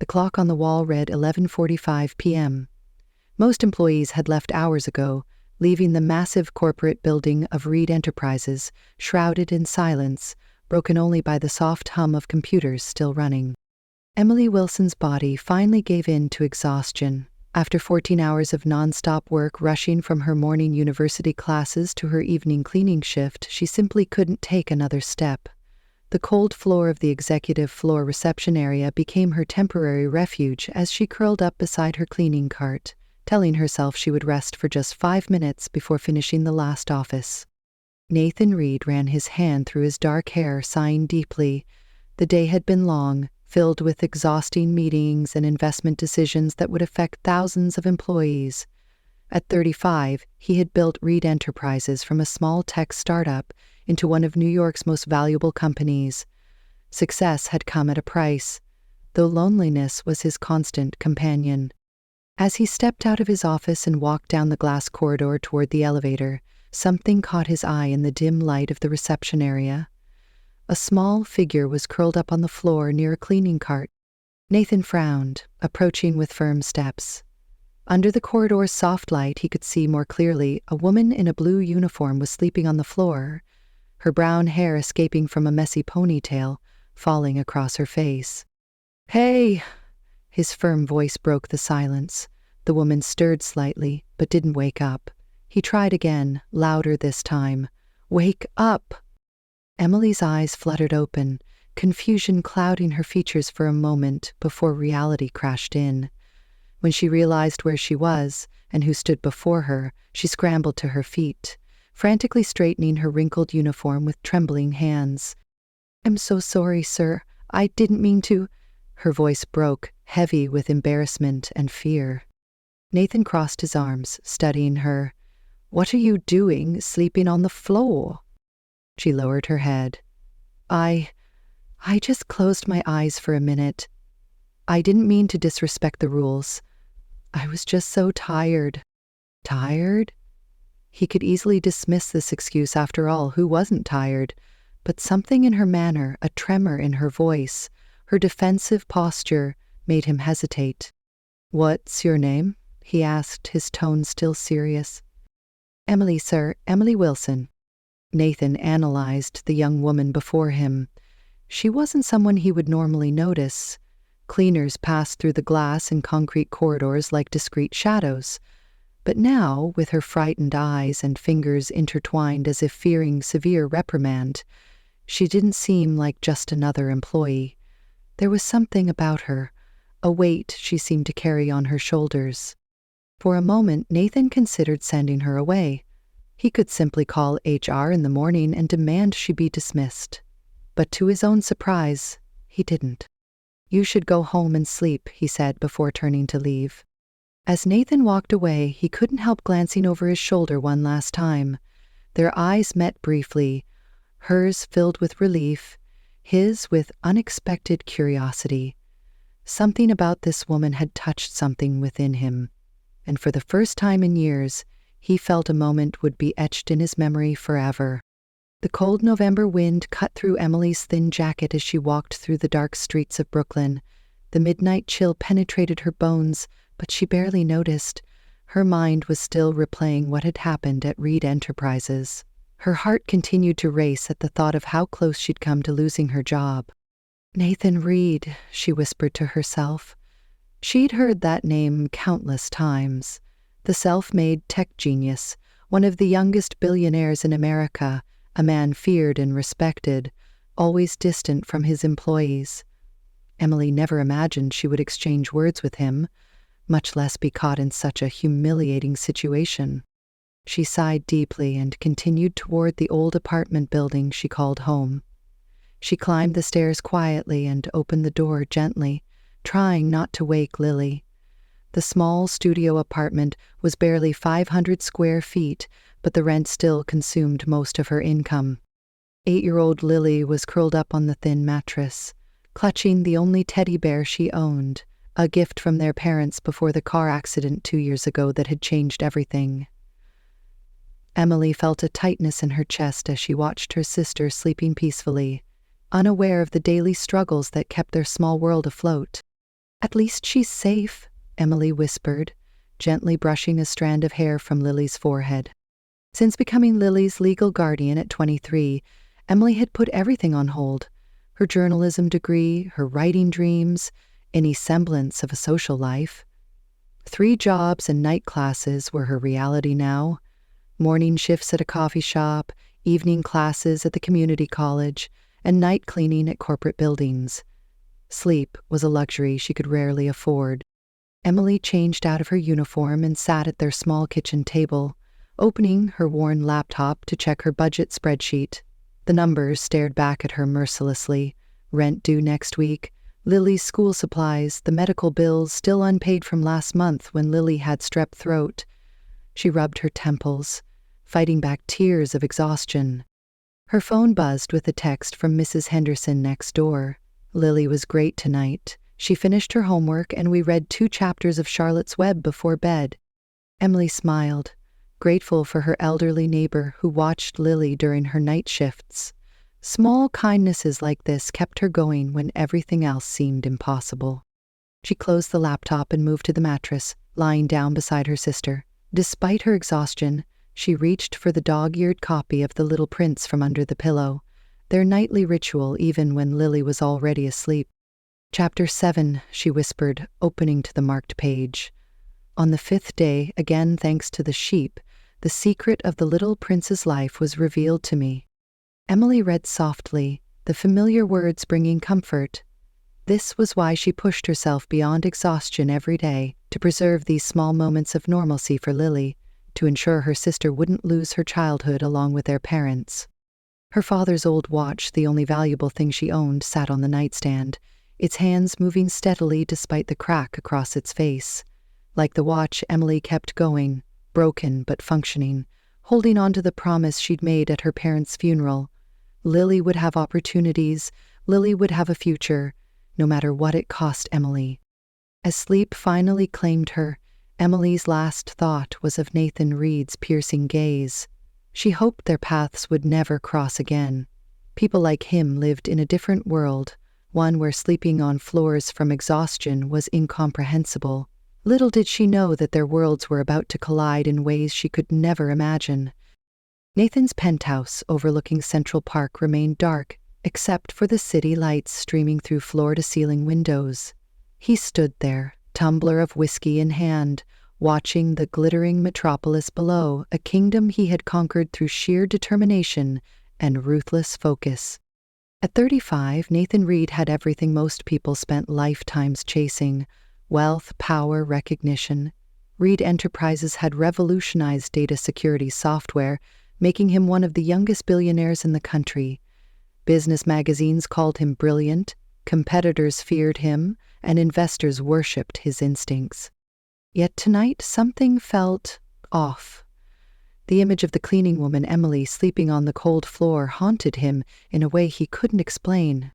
The clock on the wall read 11:45 p.m. Most employees had left hours ago, leaving the massive corporate building of Reed Enterprises shrouded in silence, broken only by the soft hum of computers still running. Emily Wilson's body finally gave in to exhaustion. After 14 hours of non-stop work rushing from her morning university classes to her evening cleaning shift, she simply couldn't take another step. The cold floor of the executive floor reception area became her temporary refuge as she curled up beside her cleaning cart, telling herself she would rest for just 5 minutes before finishing the last office. Nathan Reed ran his hand through his dark hair, sighing deeply. The day had been long, filled with exhausting meetings and investment decisions that would affect thousands of employees. At 35, he had built Reed Enterprises from a small tech startup into one of New York's most valuable companies. Success had come at a price, though loneliness was his constant companion. As he stepped out of his office and walked down the glass corridor toward the elevator, something caught his eye in the dim light of the reception area. A small figure was curled up on the floor near a cleaning cart. Nathan frowned, approaching with firm steps. Under the corridor's soft light, he could see more clearly a woman in a blue uniform was sleeping on the floor, her brown hair escaping from a messy ponytail, falling across her face. "Hey!" His firm voice broke the silence. The woman stirred slightly, but didn't wake up. He tried again, louder this time. "Wake up!" Emily's eyes fluttered open, confusion clouding her features for a moment before reality crashed in. When she realized where she was and who stood before her, she scrambled to her feet, frantically straightening her wrinkled uniform with trembling hands. "I'm so sorry, sir. I didn't mean to—" Her voice broke, heavy with embarrassment and fear. Nathan crossed his arms, studying her. "What are you doing, sleeping on the floor?" She lowered her head. I just closed my eyes for a minute. I didn't mean to disrespect the rules. I was just so tired." Tired? He could easily dismiss this excuse. After all, who wasn't tired? But something in her manner, a tremor in her voice, her defensive posture, made him hesitate. "What's your name?" he asked, his tone still serious. "Emily, sir. Emily Wilson." Nathan analyzed the young woman before him. She wasn't someone he would normally notice. Cleaners passed through the glass and concrete corridors like discreet shadows. But now, with her frightened eyes and fingers intertwined as if fearing severe reprimand, she didn't seem like just another employee. There was something about her, a weight she seemed to carry on her shoulders. For a moment, Nathan considered sending her away. He could simply call HR in the morning and demand she be dismissed. But to his own surprise, he didn't. "You should go home and sleep," he said before turning to leave. As Nathan walked away, he couldn't help glancing over his shoulder one last time. Their eyes met briefly, hers filled with relief, his with unexpected curiosity. Something about this woman had touched something within him, and for the first time in years, he felt a moment would be etched in his memory forever. The cold November wind cut through Emily's thin jacket as she walked through the dark streets of Brooklyn. The midnight chill penetrated her bones, but she barely noticed. Her mind was still replaying what had happened at Reed Enterprises. Her heart continued to race at the thought of how close she'd come to losing her job. "Nathan Reed," she whispered to herself. She'd heard that name countless times. The self-made tech genius, one of the youngest billionaires in America, a man feared and respected, always distant from his employees. Emily never imagined she would exchange words with him, much less be caught in such a humiliating situation. She sighed deeply and continued toward the old apartment building she called home. She climbed the stairs quietly and opened the door gently, trying not to wake Lily. The small studio apartment was barely 500 square feet, but the rent still consumed most of her income. 8-year-old Lily was curled up on the thin mattress, clutching the only teddy bear she owned, a gift from their parents before the car accident 2 years ago that had changed everything. Emily felt a tightness in her chest as she watched her sister sleeping peacefully, unaware of the daily struggles that kept their small world afloat. At least she's safe, Emily whispered, gently brushing a strand of hair from Lily's forehead. Since becoming Lily's legal guardian at 23, Emily had put everything on hold. Her journalism degree, her writing dreams, any semblance of a social life. 3 jobs and night classes were her reality now. Morning shifts at a coffee shop, evening classes at the community college, and night cleaning at corporate buildings. Sleep was a luxury she could rarely afford. Emily changed out of her uniform and sat at their small kitchen table, opening her worn laptop to check her budget spreadsheet. The numbers stared back at her mercilessly. Rent due next week, Lily's school supplies, the medical bills still unpaid from last month when Lily had strep throat. She rubbed her temples, fighting back tears of exhaustion. Her phone buzzed with a text from Mrs. Henderson next door. Lily was great tonight. She finished her homework and we read 2 chapters of Charlotte's Web before bed. Emily smiled, grateful for her elderly neighbor who watched Lily during her night shifts. Small kindnesses like this kept her going when everything else seemed impossible. She closed the laptop and moved to the mattress, lying down beside her sister. Despite her exhaustion, she reached for the dog-eared copy of The Little Prince from under the pillow, their nightly ritual even when Lily was already asleep. Chapter 7, she whispered, opening to the marked page. On the 5th day, again thanks to the sheep, the secret of the little prince's life was revealed to me. Emily read softly, the familiar words bringing comfort. This was why she pushed herself beyond exhaustion every day, to preserve these small moments of normalcy for Lily, to ensure her sister wouldn't lose her childhood along with their parents. Her father's old watch, the only valuable thing she owned, sat on the nightstand, its hands moving steadily despite the crack across its face. Like the watch, Emily kept going, broken but functioning, holding on to the promise she'd made at her parents' funeral. Lily would have opportunities, Lily would have a future, no matter what it cost Emily. As sleep finally claimed her, Emily's last thought was of Nathan Reed's piercing gaze. She hoped their paths would never cross again. People like him lived in a different world, one where sleeping on floors from exhaustion was incomprehensible. Little did she know that their worlds were about to collide in ways she could never imagine. Nathan's penthouse overlooking Central Park remained dark, except for the city lights streaming through floor-to-ceiling windows. He stood there, tumbler of whiskey in hand, watching the glittering metropolis below, a kingdom he had conquered through sheer determination and ruthless focus. At 35, Nathan Reed had everything most people spent lifetimes chasing: wealth, power, recognition. Reed Enterprises had revolutionized data security software, making him one of the youngest billionaires in the country. Business magazines called him brilliant, competitors feared him, and investors worshipped his instincts. Yet tonight something felt off. The image of the cleaning woman Emily sleeping on the cold floor haunted him in a way he couldn't explain.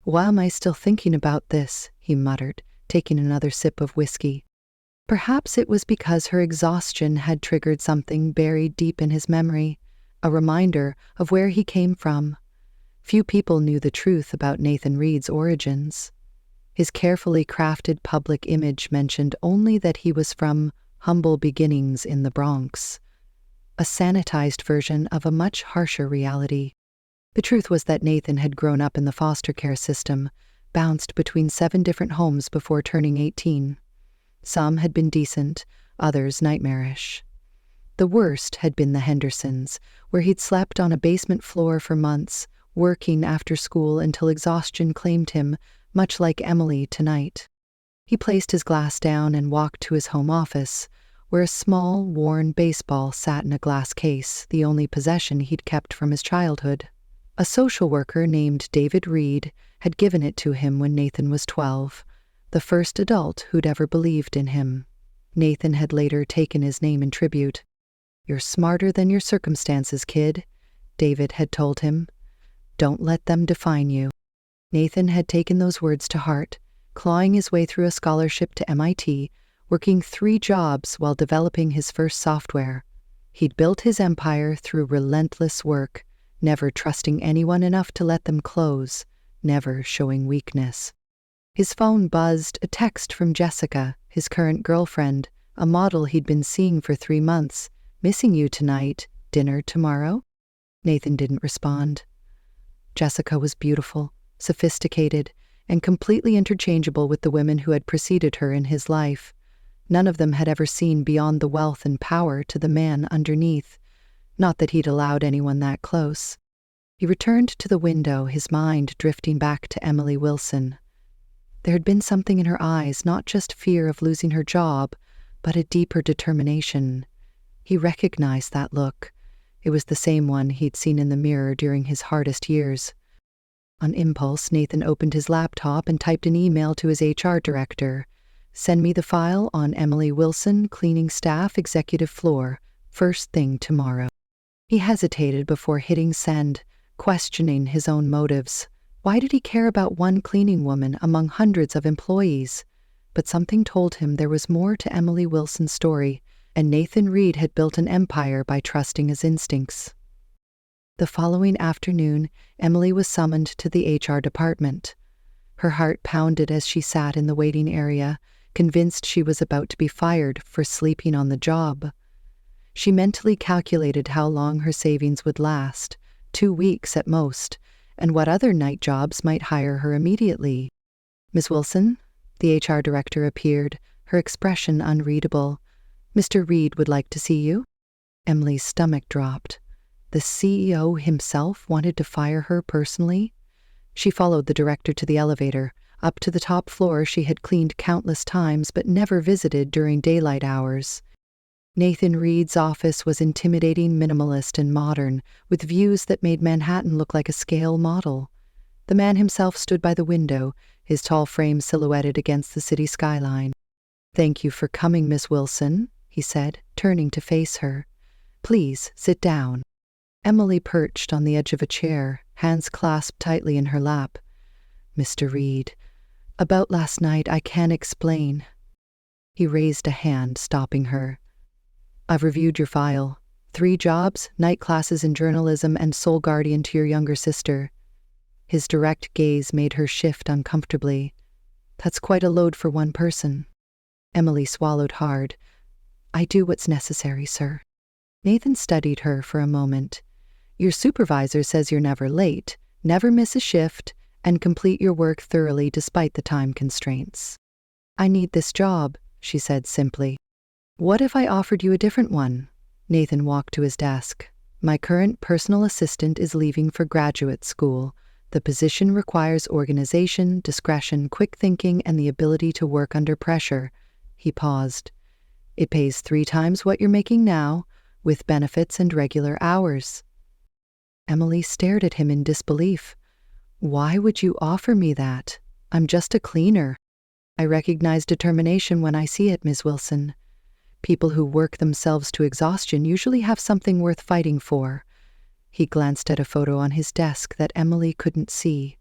"Why am I still thinking about this?" he muttered, taking another sip of whiskey. Perhaps it was because her exhaustion had triggered something buried deep in his memory, a reminder of where he came from. Few people knew the truth about Nathan Reed's origins. His carefully crafted public image mentioned only that he was from humble beginnings in the Bronx, a sanitized version of a much harsher reality. The truth was that Nathan had grown up in the foster care system, bounced between 7 different homes before turning 18. Some had been decent, others nightmarish. The worst had been the Hendersons, where he'd slept on a basement floor for months, working after school until exhaustion claimed him, much like Emily tonight. He placed his glass down and walked to his home office, where a small, worn baseball sat in a glass case, the only possession he'd kept from his childhood. A social worker named David Reed had given it to him when Nathan was 12, the first adult who'd ever believed in him. Nathan had later taken his name in tribute. "You're smarter than your circumstances, kid," David had told him. "Don't let them define you." Nathan had taken those words to heart, clawing his way through a scholarship to MIT, working 3 jobs while developing his first software. He'd built his empire through relentless work, never trusting anyone enough to let them close, never showing weakness. His phone buzzed, a text from Jessica, his current girlfriend, a model he'd been seeing for 3 months. "Missing you tonight. Dinner tomorrow?" Nathan didn't respond. Jessica was beautiful, sophisticated, and completely interchangeable with the women who had preceded her in his life. None of them had ever seen beyond the wealth and power to the man underneath. Not that he'd allowed anyone that close. He returned to the window, his mind drifting back to Emily Wilson. There had been something in her eyes, not just fear of losing her job, but a deeper determination. He recognized that look. It was the same one he'd seen in the mirror during his hardest years. On impulse, Nathan opened his laptop and typed an email to his HR director. "Send me the file on Emily Wilson, cleaning staff, executive floor, first thing tomorrow." He hesitated before hitting send, questioning his own motives. Why did he care about one cleaning woman among hundreds of employees? But something told him there was more to Emily Wilson's story, and Nathan Reed had built an empire by trusting his instincts. The following afternoon, Emily was summoned to the HR department. Her heart pounded as she sat in the waiting area, convinced she was about to be fired for sleeping on the job. She mentally calculated how long her savings would last, 2 weeks at most, and what other night jobs might hire her immediately. "Ms. Wilson?" The HR director appeared, her expression unreadable. "Mr. Reed would like to see you." Emily's stomach dropped. The CEO himself wanted to fire her personally? She followed the director to the elevator, up to the top floor she had cleaned countless times but never visited during daylight hours. Nathan Reed's office was intimidating, minimalist, and modern, with views that made Manhattan look like a scale model. The man himself stood by the window, his tall frame silhouetted against the city skyline. "Thank you for coming, Miss Wilson," he said, turning to face her. "Please, sit down." Emily perched on the edge of a chair, hands clasped tightly in her lap. "Mr. Reed, about last night I can't explain." He raised a hand, stopping her. "I've reviewed your file. 3 jobs, night classes in journalism, and sole guardian to your younger sister." His direct gaze made her shift uncomfortably. "That's quite a load for one person." Emily swallowed hard. "I do what's necessary, sir." Nathan studied her for a moment. "Your supervisor says you're never late, never miss a shift, and complete your work thoroughly despite the time constraints." "I need this job," she said simply. "What if I offered you a different one?" Nathan walked to his desk. "My current personal assistant is leaving for graduate school. The position requires organization, discretion, quick thinking, and the ability to work under pressure." He paused. "It pays 3 times what you're making now, with benefits and regular hours." Emily stared at him in disbelief. "Why would you offer me that? I'm just a cleaner." "I recognize determination when I see it, Ms. Wilson. People who work themselves to exhaustion usually have something worth fighting for." He glanced at a photo on his desk that Emily couldn't see.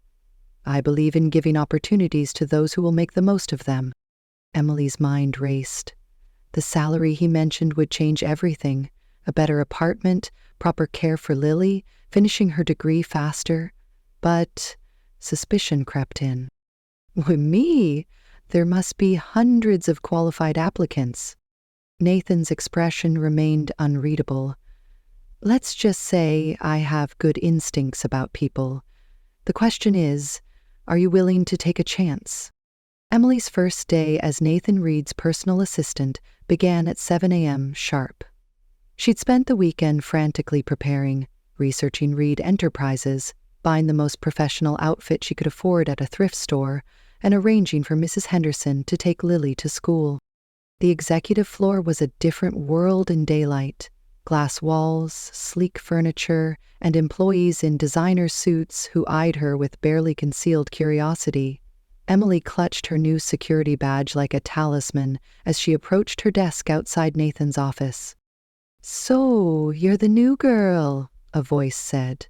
"I believe in giving opportunities to those who will make the most of them." Emily's mind raced. The salary he mentioned would change everything. A better apartment, proper care for Lily, finishing her degree faster. But suspicion crept in. "With me? There must be hundreds of qualified applicants." Nathan's expression remained unreadable. "Let's just say I have good instincts about people. The question is, are you willing to take a chance?" Emily's first day as Nathan Reed's personal assistant began at 7 a.m. sharp. She'd spent the weekend frantically preparing, researching Reed Enterprises, buying the most professional outfit she could afford at a thrift store, and arranging for Mrs. Henderson to take Lily to school. The executive floor was a different world in daylight. Glass walls, sleek furniture, and employees in designer suits who eyed her with barely concealed curiosity. Emily clutched her new security badge like a talisman as she approached her desk outside Nathan's office. "So, you're the new girl," a voice said.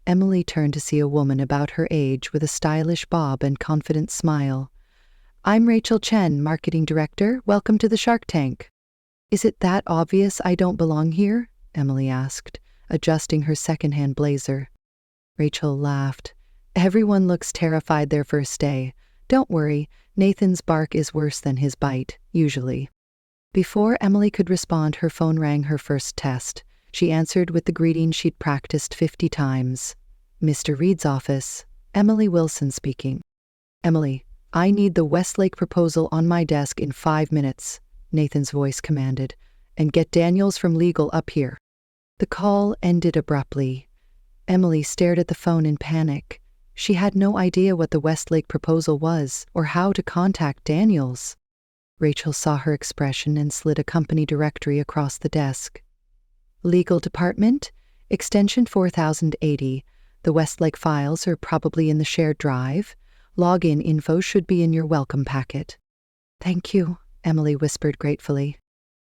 Emily turned to see a woman about her age with a stylish bob and confident smile. "I'm Rachel Chen, Marketing Director. Welcome to the Shark Tank." "Is it that obvious I don't belong here?" Emily asked, adjusting her second-hand blazer. Rachel laughed. "Everyone looks terrified their first day. Don't worry, Nathan's bark is worse than his bite, usually. Before Emily could respond, her phone rang her first test. She answered with the greeting she'd practiced 50 times. Mr. Reed's office. Emily Wilson speaking. Emily, I need the Westlake proposal on my desk in 5 minutes, Nathan's voice commanded, and get Daniels from legal up here. The call ended abruptly. Emily stared at the phone in panic. She had no idea what the Westlake proposal was or how to contact Daniels. Rachel saw her expression and slid a company directory across the desk. Legal department, extension 4080. The Westlake files are probably in the shared drive. Login info should be in your welcome packet. Thank you, Emily whispered gratefully.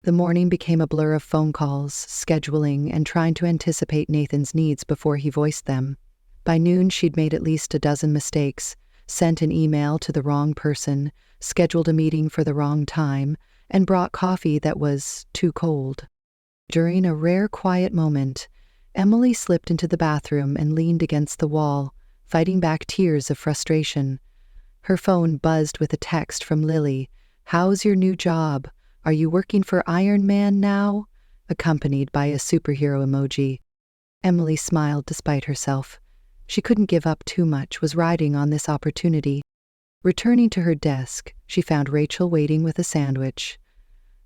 The morning became a blur of phone calls, scheduling, and trying to anticipate Nathan's needs before he voiced them. By noon, she'd made at least a dozen mistakes, sent an email to the wrong person, scheduled a meeting for the wrong time, and brought coffee that was too cold. During a rare quiet moment, Emily slipped into the bathroom and leaned against the wall, fighting back tears of frustration. Her phone buzzed with a text from Lily. "How's your new job? Are you working for Iron Man now?" accompanied by a superhero emoji. Emily smiled despite herself. She couldn't give up too much, was riding on this opportunity. Returning to her desk, she found Rachel waiting with a sandwich.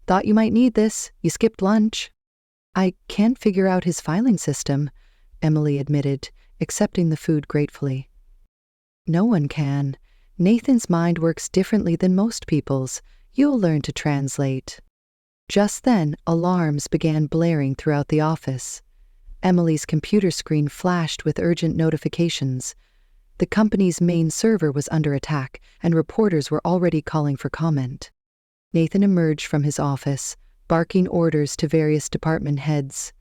"Thought you might need this. You skipped lunch." "I can't figure out his filing system," Emily admitted, accepting the food gratefully. "No one can. Nathan's mind works differently than most people's. You'll learn to translate." Just then, alarms began blaring throughout the office. Emily's computer screen flashed with urgent notifications. The company's main server was under attack, and reporters were already calling for comment. Nathan emerged from his office, barking orders to various department heads.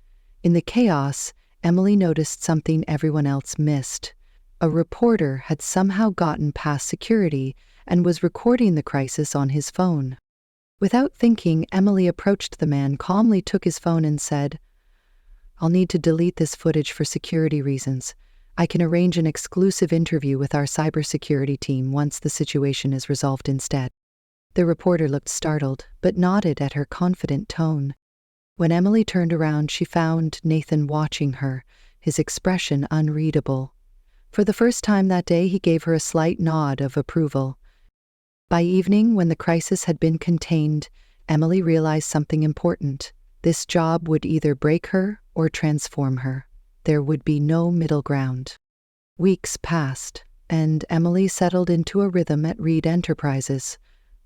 In the chaos, Emily noticed something everyone else missed. A reporter had somehow gotten past security and was recording the crisis on his phone. Without thinking, Emily approached the man, calmly took his phone and said, "I'll need to delete this footage for security reasons. I can arrange an exclusive interview with our cybersecurity team once the situation is resolved instead." The reporter looked startled, but nodded at her confident tone. When Emily turned around, she found Nathan watching her, his expression unreadable. For the first time that day, he gave her a slight nod of approval. By evening, when the crisis had been contained, Emily realized something important. This job would either break her or transform her. There would be no middle ground. Weeks passed, and Emily settled into a rhythm at Reed Enterprises.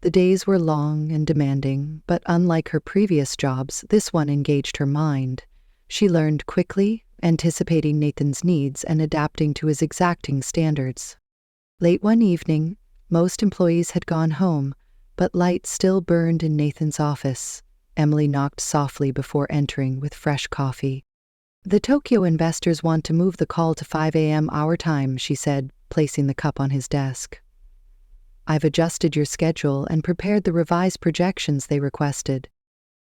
The days were long and demanding, but unlike her previous jobs, this one engaged her mind. She learned quickly, anticipating Nathan's needs and adapting to his exacting standards. Late one evening, most employees had gone home, but light still burned in Nathan's office. Emily knocked softly before entering with fresh coffee. "The Tokyo investors want to move the call to 5 a.m. our time," she said, placing the cup on his desk. "I've adjusted your schedule and prepared the revised projections they requested."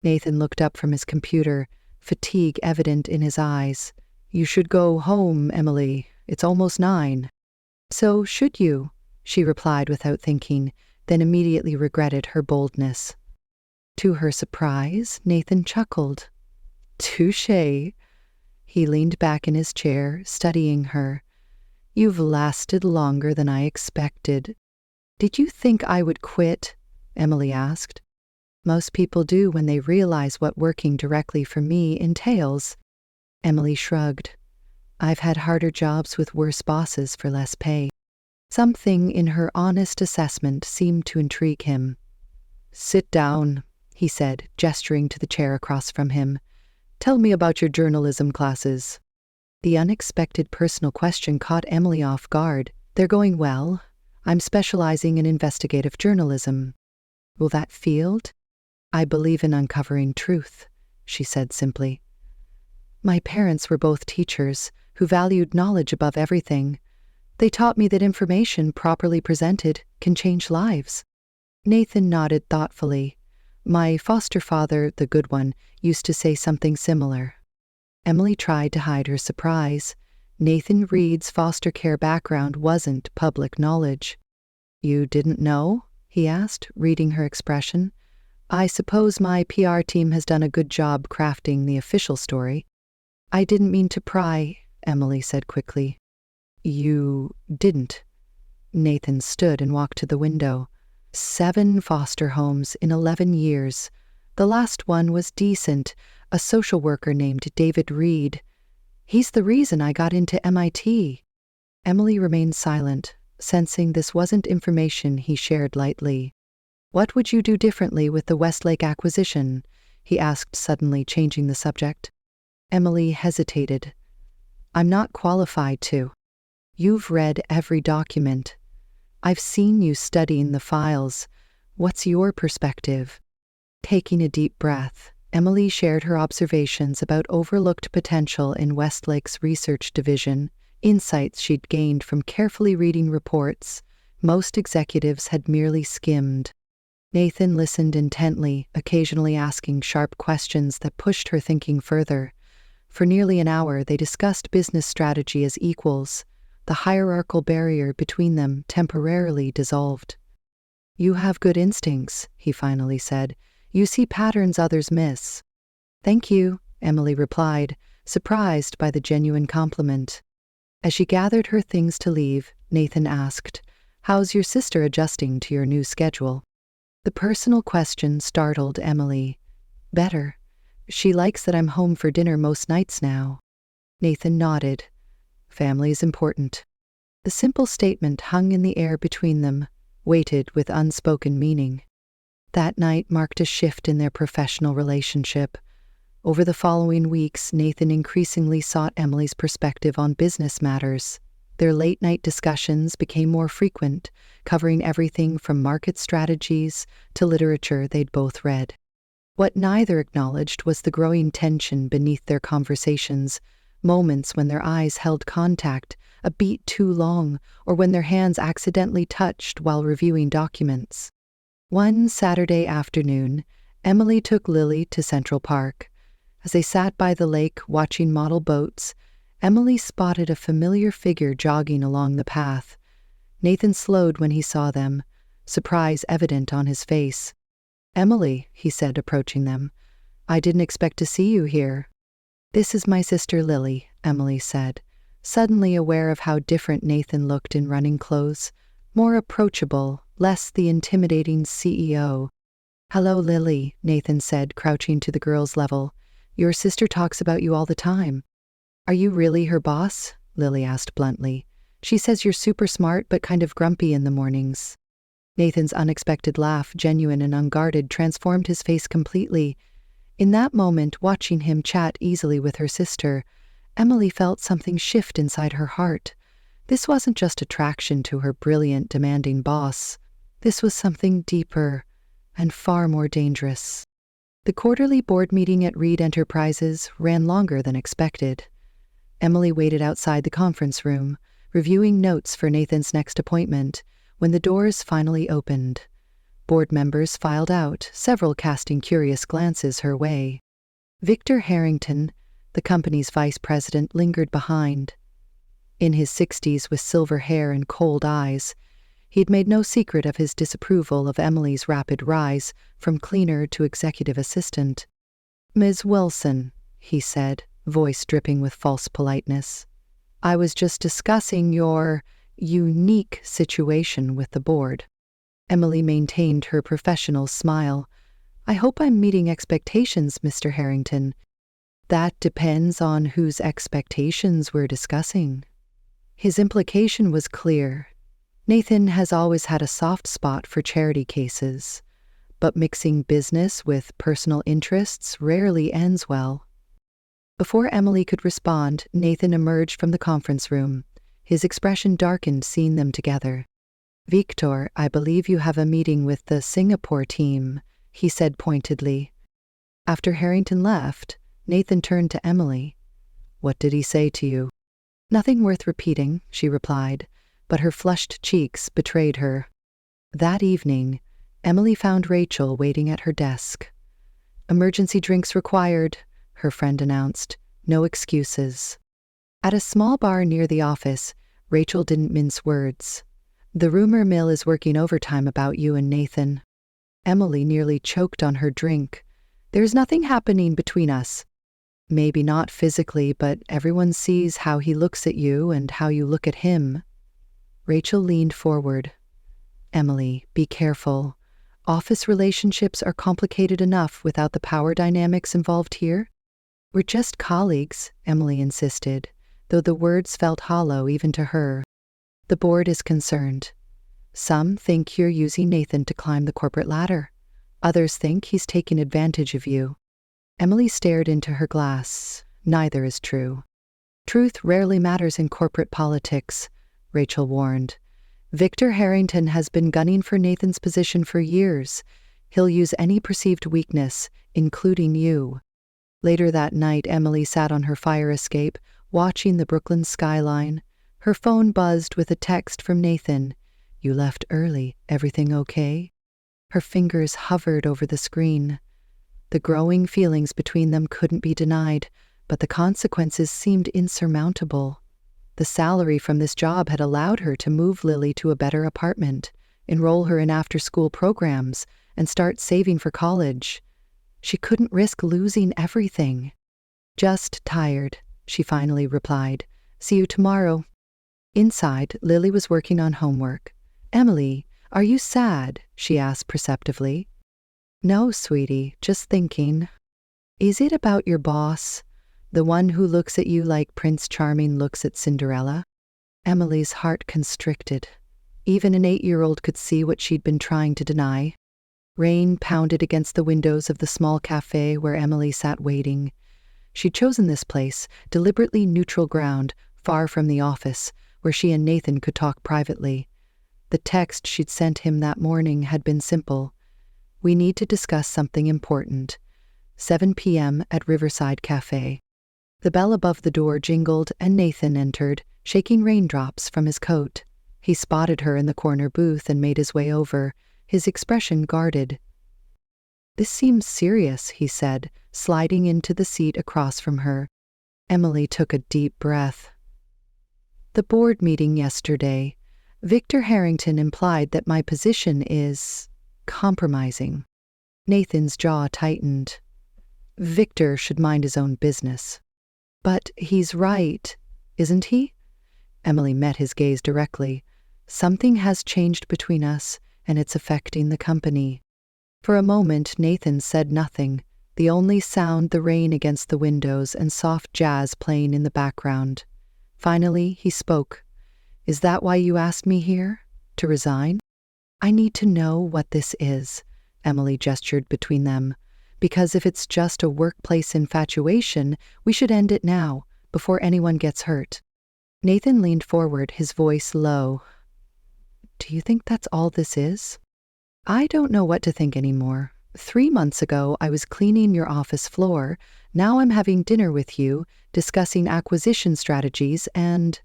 Nathan looked up from his computer, fatigue evident in his eyes. "You should go home, Emily. It's almost 9. "So should you," she replied without thinking, then immediately regretted her boldness. To her surprise, Nathan chuckled. "Touché." He leaned back in his chair, studying her. "You've lasted longer than I expected." "Did you think I would quit?" Emily asked. "Most people do when they realize what working directly for me entails." Emily shrugged. "I've had harder jobs with worse bosses for less pay." Something in her honest assessment seemed to intrigue him. "Sit down," he said, gesturing to the chair across from him. "Tell me about your journalism classes." The unexpected personal question caught Emily off guard. "They're going well. I'm specializing in investigative journalism." "Will that field?" "I believe in uncovering truth," she said simply. "My parents were both teachers who valued knowledge above everything. They taught me that information properly presented can change lives." Nathan nodded thoughtfully. "My foster father, the good one, used to say something similar." Emily tried to hide her surprise. Nathan Reed's foster care background wasn't public knowledge. You didn't know? He asked, reading her expression. I suppose my PR team has done a good job crafting the official story. I didn't mean to pry, Emily said quickly. You didn't. Nathan stood and walked to the window. 7 foster homes in 11 years. The last one was decent, a social worker named David Reed. He's the reason I got into MIT. Emily remained silent, sensing this wasn't information he shared lightly. What would you do differently with the Westlake acquisition? He asked, suddenly changing the subject. Emily hesitated. I'm not qualified to. You've read every document. I've seen you studying the files. What's your perspective? Taking a deep breath, Emily shared her observations about overlooked potential in Westlake's research division, insights she'd gained from carefully reading reports most executives had merely skimmed. Nathan listened intently, occasionally asking sharp questions that pushed her thinking further. For nearly an hour, they discussed business strategy as equals. The hierarchical barrier between them temporarily dissolved. You have good instincts, he finally said. You see patterns others miss. Thank you, Emily replied, surprised by the genuine compliment. As she gathered her things to leave, Nathan asked, How's your sister adjusting to your new schedule? The personal question startled Emily. Better. She likes that I'm home for dinner most nights now. Nathan nodded. Family is important. The simple statement hung in the air between them, weighted with unspoken meaning. That night marked a shift in their professional relationship. Over the following weeks, Nathan increasingly sought Emily's perspective on business matters. Their late-night discussions became more frequent, covering everything from market strategies to literature they'd both read. What neither acknowledged was the growing tension beneath their conversations, moments when their eyes held contact a beat too long, or when their hands accidentally touched while reviewing documents. One Saturday afternoon, Emily took Lily to Central Park. As they sat by the lake watching model boats, Emily spotted a familiar figure jogging along the path. Nathan slowed when he saw them, surprise evident on his face. Emily, he said, approaching them, I didn't expect to see you here. This is my sister Lily, Emily said, suddenly aware of how different Nathan looked in running clothes, more approachable, less the intimidating CEO. Hello, Lily, Nathan said, crouching to the girl's level. Your sister talks about you all the time. Are you really her boss? Lily asked bluntly. She says you're super smart but kind of grumpy in the mornings. Nathan's unexpected laugh, genuine and unguarded, transformed his face completely. In that moment, watching him chat easily with her sister, Emily felt something shift inside her heart. This wasn't just attraction to her brilliant, demanding boss. This was something deeper and far more dangerous. The quarterly board meeting at Reed Enterprises ran longer than expected. Emily waited outside the conference room, reviewing notes for Nathan's next appointment, when the doors finally opened. Board members filed out, several casting curious glances her way. Victor Harrington, the company's vice president, lingered behind. In his 60s with silver hair and cold eyes, he'd made no secret of his disapproval of Emily's rapid rise from cleaner to executive assistant. Ms. Wilson, he said, voice dripping with false politeness. I was just discussing your unique situation with the board. Emily maintained her professional smile. I hope I'm meeting expectations, Mr. Harrington. That depends on whose expectations we're discussing. His implication was clear. Nathan has always had a soft spot for charity cases, but mixing business with personal interests rarely ends well. Before Emily could respond, Nathan emerged from the conference room. His expression darkened seeing them together. Victor, I believe you have a meeting with the Singapore team, he said pointedly. After Harrington left, Nathan turned to Emily. What did he say to you? Nothing worth repeating, she replied, but her flushed cheeks betrayed her. That evening, Emily found Rachel waiting at her desk. Emergency drinks required, her friend announced. No excuses. At a small bar near the office, Rachel didn't mince words. The rumor mill is working overtime about you and Nathan. Emily nearly choked on her drink. There's nothing happening between us. Maybe not physically, but everyone sees how he looks at you and how you look at him. Rachel leaned forward. Emily, be careful. Office relationships are complicated enough without the power dynamics involved here. We're just colleagues, Emily insisted, though the words felt hollow even to her. The board is concerned. Some think you're using Nathan to climb the corporate ladder. Others think he's taking advantage of you. Emily stared into her glass. Neither is true. Truth rarely matters in corporate politics, Rachel warned. Victor Harrington has been gunning for Nathan's position for years. He'll use any perceived weakness, including you. Later that night, Emily sat on her fire escape, watching the Brooklyn skyline. Her phone buzzed with a text from Nathan. You left early. Everything okay? Her fingers hovered over the screen. The growing feelings between them couldn't be denied, but the consequences seemed insurmountable. The salary from this job had allowed her to move Lily to a better apartment, enroll her in after-school programs, and start saving for college. She couldn't risk losing everything. Just tired, she finally replied. See you tomorrow. Inside, Lily was working on homework. Emily, are you sad? She asked perceptively. No, sweetie, just thinking. Is it about your boss? The one who looks at you like Prince Charming looks at Cinderella? Emily's heart constricted. Even an 8-year-old could see what she'd been trying to deny. Rain pounded against the windows of the small cafe where Emily sat waiting. She'd chosen this place, deliberately neutral ground, far from the office, where she and Nathan could talk privately. The text she'd sent him that morning had been simple. We need to discuss something important. 7 p.m. at Riverside Cafe. The bell above the door jingled and Nathan entered, shaking raindrops from his coat. He spotted her in the corner booth and made his way over, his expression guarded. This seems serious, he said, sliding into the seat across from her. Emily took a deep breath. The board meeting yesterday. Victor Harrington implied that my position is compromising. Nathan's jaw tightened. Victor should mind his own business. But he's right, isn't he? Emily met his gaze directly. Something has changed between us, and it's affecting the company. For a moment, Nathan said nothing, the only sound the rain against the windows and soft jazz playing in the background. Finally, he spoke. Is that why you asked me here? To resign? I need to know what this is, Emily gestured between them. Because if it's just a workplace infatuation, we should end it now, before anyone gets hurt. Nathan leaned forward, his voice low. Do you think that's all this is? I don't know what to think anymore. 3 months ago, I was cleaning your office floor. Now I'm having dinner with you, discussing acquisition strategies, and...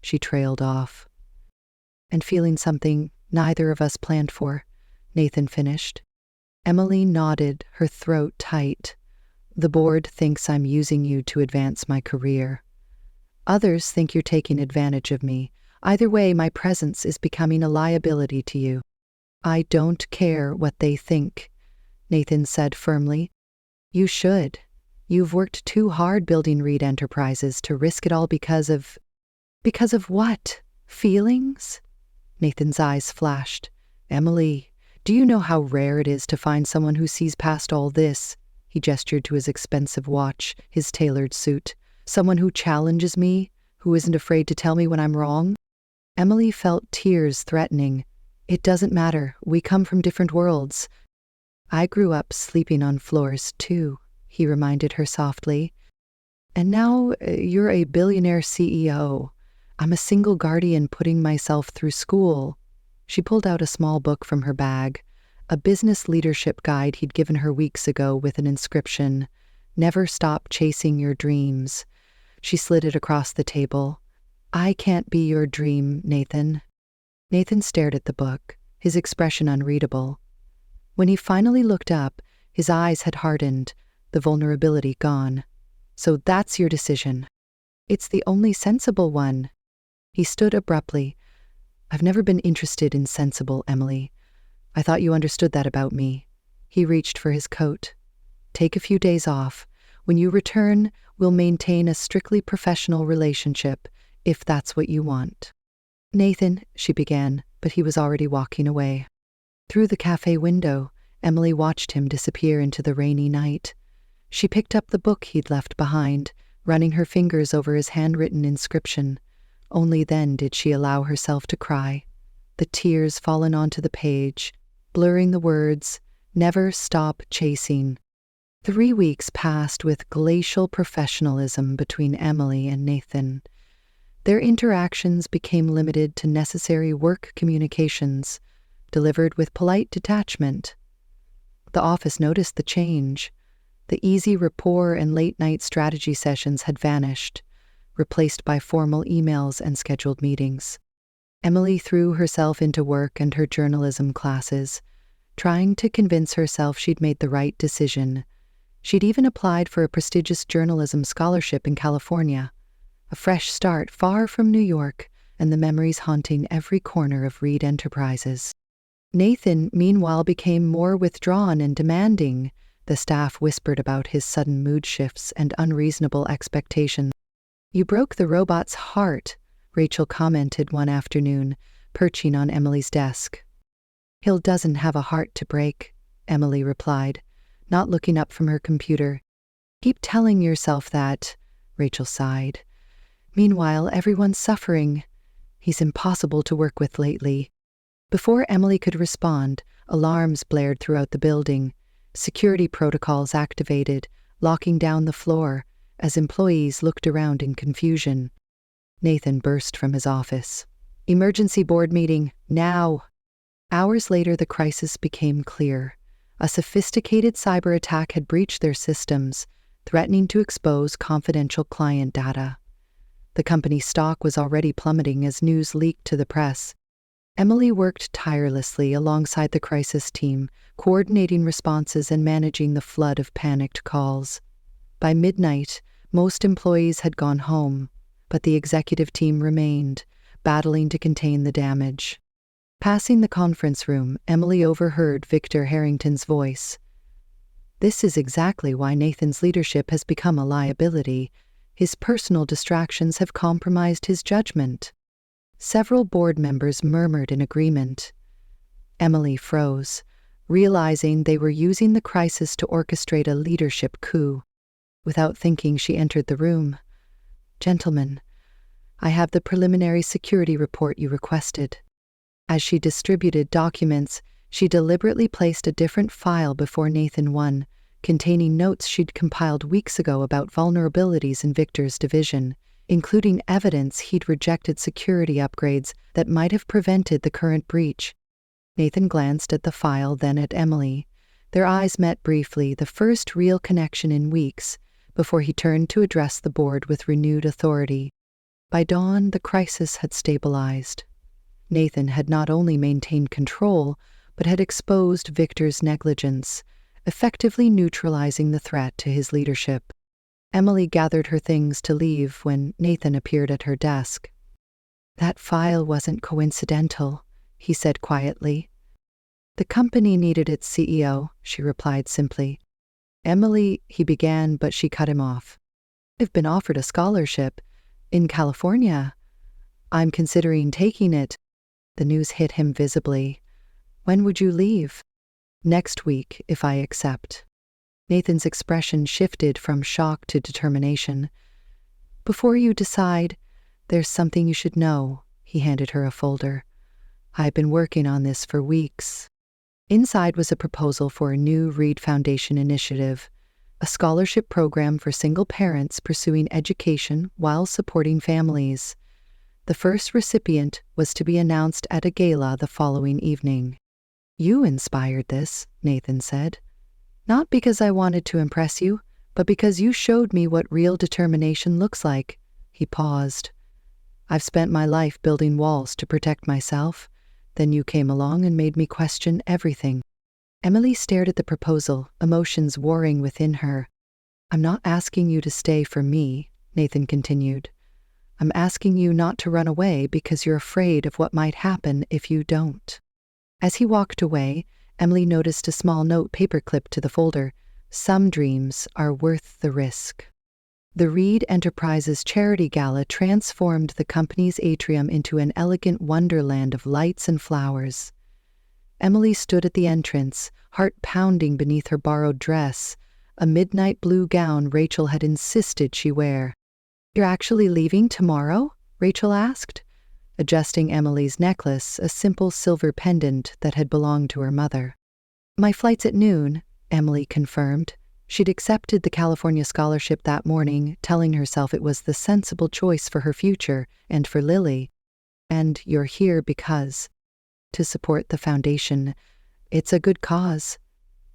She trailed off. And feeling something neither of us planned for, Nathan finished. Emily nodded, her throat tight. The board thinks I'm using you to advance my career. Others think you're taking advantage of me. Either way, my presence is becoming a liability to you. I don't care what they think, Nathan said firmly. You should. You've worked too hard building Reed Enterprises to risk it all because of... Because of what? Feelings? Nathan's eyes flashed. Emily, do you know how rare it is to find someone who sees past all this? He gestured to his expensive watch, his tailored suit. Someone who challenges me, who isn't afraid to tell me when I'm wrong? Emily felt tears threatening. It doesn't matter. We come from different worlds. I grew up sleeping on floors, too, he reminded her softly. And now you're a billionaire CEO. I'm a single guardian putting myself through school. She pulled out a small book from her bag, a business leadership guide he'd given her weeks ago with an inscription, Never stop chasing your dreams. She slid it across the table. I can't be your dream, Nathan. Nathan stared at the book, his expression unreadable. When he finally looked up, his eyes had hardened, the vulnerability gone. So that's your decision. It's the only sensible one. He stood abruptly. I've never been interested in sensible, Emily. I thought you understood that about me. He reached for his coat. Take a few days off. When you return, we'll maintain a strictly professional relationship, if that's what you want. Nathan, she began, but he was already walking away. Through the cafe window, Emily watched him disappear into the rainy night. She picked up the book he'd left behind, running her fingers over his handwritten inscription. Only then did she allow herself to cry, the tears fallen onto the page, blurring the words, "Never stop chasing." 3 weeks passed with glacial professionalism between Emily and Nathan. Their interactions became limited to necessary work communications, delivered with polite detachment. The office noticed the change. The easy rapport and late-night strategy sessions had vanished, replaced by formal emails and scheduled meetings. Emily threw herself into work and her journalism classes, trying to convince herself she'd made the right decision. She'd even applied for a prestigious journalism scholarship in California, a fresh start far from New York and the memories haunting every corner of Reed Enterprises. Nathan, meanwhile, became more withdrawn and demanding. The staff whispered about his sudden mood shifts and unreasonable expectations. "You broke the robot's heart," Rachel commented one afternoon, perching on Emily's desk. "He doesn't have a heart to break," Emily replied, not looking up from her computer. "Keep telling yourself that," Rachel sighed. "Meanwhile, everyone's suffering. He's impossible to work with lately." Before Emily could respond, alarms blared throughout the building, security protocols activated, locking down the floor, as employees looked around in confusion. Nathan burst from his office. "Emergency board meeting, now!" Hours later, the crisis became clear. A sophisticated cyber attack had breached their systems, threatening to expose confidential client data. The company's stock was already plummeting as news leaked to the press. Emily worked tirelessly alongside the crisis team, coordinating responses and managing the flood of panicked calls. By midnight, most employees had gone home, but the executive team remained, battling to contain the damage. Passing the conference room, Emily overheard Victor Harrington's voice. "This is exactly why Nathan's leadership has become a liability. His personal distractions have compromised his judgment." Several board members murmured in agreement. Emily froze, realizing they were using the crisis to orchestrate a leadership coup. Without thinking, she entered the room. "Gentlemen, I have the preliminary security report you requested." As she distributed documents, she deliberately placed a different file before Nathan one, containing notes she'd compiled weeks ago about vulnerabilities in Victor's division, including evidence he'd rejected security upgrades that might have prevented the current breach. Nathan glanced at the file, then at Emily. Their eyes met briefly, the first real connection in weeks, before he turned to address the board with renewed authority. By dawn, the crisis had stabilized. Nathan had not only maintained control, but had exposed Victor's negligence, effectively neutralizing the threat to his leadership. Emily gathered her things to leave when Nathan appeared at her desk. "That file wasn't coincidental," he said quietly. "The company needed its CEO," she replied simply. "Emily," he began, but she cut him off. "I've been offered a scholarship in California. I'm considering taking it." The news hit him visibly. "When would you leave?" "Next week, if I accept." Nathan's expression shifted from shock to determination. "Before you decide, there's something you should know." He handed her a folder. "I've been working on this for weeks." Inside was a proposal for a new Reed Foundation initiative, a scholarship program for single parents pursuing education while supporting families. The first recipient was to be announced at a gala the following evening. "You inspired this," Nathan said. "Not because I wanted to impress you, but because you showed me what real determination looks like." He paused. "I've spent my life building walls to protect myself. Then you came along and made me question everything." Emily stared at the proposal, emotions warring within her. "I'm not asking you to stay for me," Nathan continued. I'm asking you not to run away because you're afraid of what might happen if you don't." As he walked away, Emily noticed a small note paperclipped to the folder. "Some dreams are worth the risk." The Reed Enterprises Charity Gala transformed the company's atrium into an elegant wonderland of lights and flowers. Emily stood at the entrance, heart pounding beneath her borrowed dress, a midnight blue gown Rachel had insisted she wear. "You're actually leaving tomorrow?" Rachel asked, adjusting Emily's necklace, a simple silver pendant that had belonged to her mother. "My flight's at noon," Emily confirmed. She'd accepted the California scholarship that morning, telling herself it was the sensible choice for her future and for Lily. "And you're here because—" "To support the foundation. It's a good cause."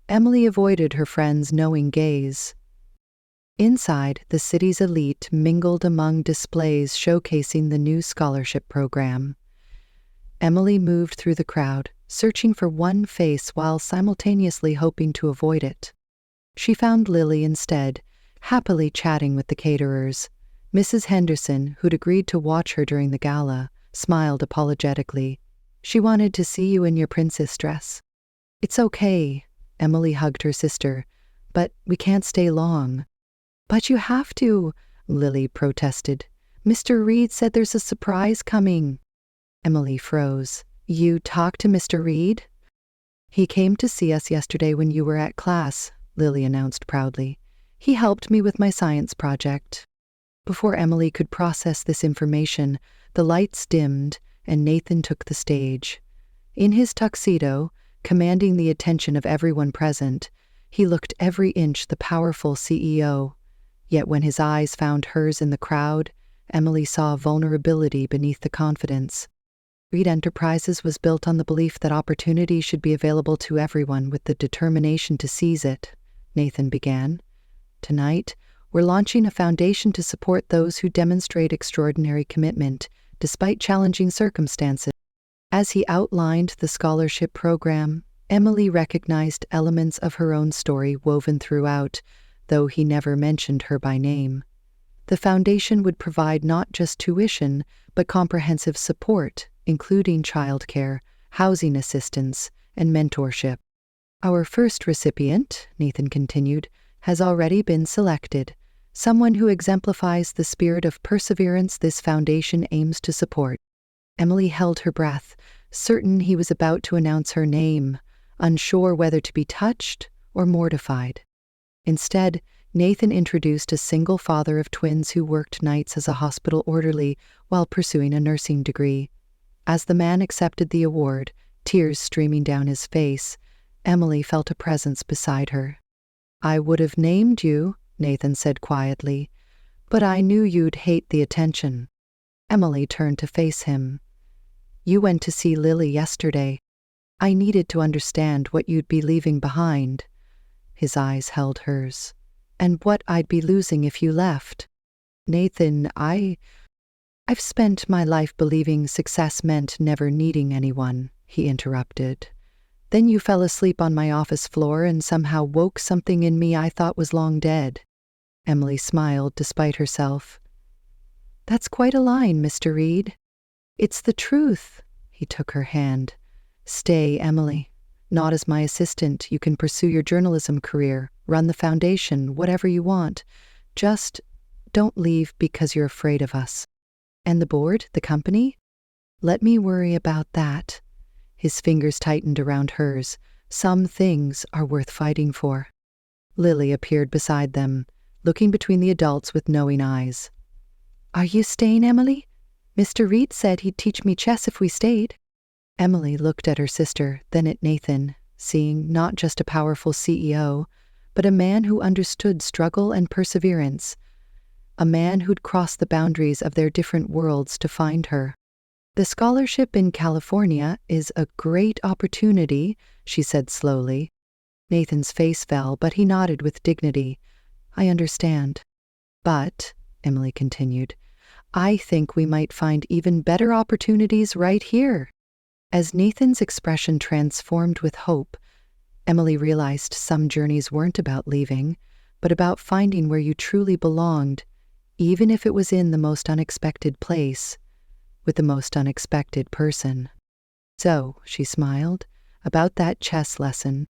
Emily avoided her friend's knowing gaze. Inside, the city's elite mingled among displays showcasing the new scholarship program. Emily moved through the crowd, searching for one face while simultaneously hoping to avoid it. She found Lily instead, happily chatting with the caterers. Mrs. Henderson, who'd agreed to watch her during the gala, smiled apologetically. "She wanted to see you in your princess dress." "It's okay," Emily hugged her sister, "but we can't stay long." "But you have to," Lily protested. "Mr. Reed said there's a surprise coming." Emily froze. "You talked to Mr. Reed?" "He came to see us yesterday when you were at class," Lily announced proudly. "He helped me with my science project." Before Emily could process this information, the lights dimmed and Nathan took the stage. In his tuxedo, commanding the attention of everyone present, he looked every inch the powerful CEO. Yet when his eyes found hers in the crowd, Emily saw vulnerability beneath the confidence. Reed Enterprises was built on the belief that opportunity should be available to everyone with the determination to seize it, Nathan began. "Tonight, we're launching a foundation to support those who demonstrate extraordinary commitment, despite challenging circumstances." As he outlined the scholarship program, Emily recognized elements of her own story woven throughout, though he never mentioned her by name. The foundation would provide not just tuition, but comprehensive support, including childcare, housing assistance, and mentorship. "Our first recipient," Nathan continued, "has already been selected, someone who exemplifies the spirit of perseverance this foundation aims to support." Emily held her breath, certain he was about to announce her name, unsure whether to be touched or mortified. Instead, Nathan introduced a single father of twins who worked nights as a hospital orderly while pursuing a nursing degree. As the man accepted the award, tears streaming down his face, Emily felt a presence beside her. "I would have named you," Nathan said quietly, "but I knew you'd hate the attention." Emily turned to face him. "You went to see Lily yesterday. I needed to understand what you'd be leaving behind." His eyes held hers. "And what I'd be losing if you left." "Nathan, I've spent my life believing success meant never needing anyone," he interrupted. "Then you fell asleep on my office floor and somehow woke something in me I thought was long dead." Emily smiled despite herself. "That's quite a line, Mr. Reed." "It's the truth." He took her hand. "Stay, Emily. Not as my assistant. You can pursue your journalism career, run the foundation, whatever you want. Just don't leave because you're afraid of us." "And the board, the company?" "Let me worry about that." His fingers tightened around hers. "Some things are worth fighting for." Lily appeared beside them, looking between the adults with knowing eyes. "Are you staying, Emily? Mr. Reed said he'd teach me chess if we stayed." Emily looked at her sister, then at Nathan, seeing not just a powerful CEO, but a man who understood struggle and perseverance, a man who'd crossed the boundaries of their different worlds to find her. "The scholarship in California is a great opportunity," she said slowly. Nathan's face fell, but he nodded with dignity. "I understand." "But," Emily continued, "I think we might find even better opportunities right here." As Nathan's expression transformed with hope, Emily realized some journeys weren't about leaving, but about finding where you truly belonged, even if it was in the most unexpected place, with the most unexpected person. So, she smiled, about that chess lesson,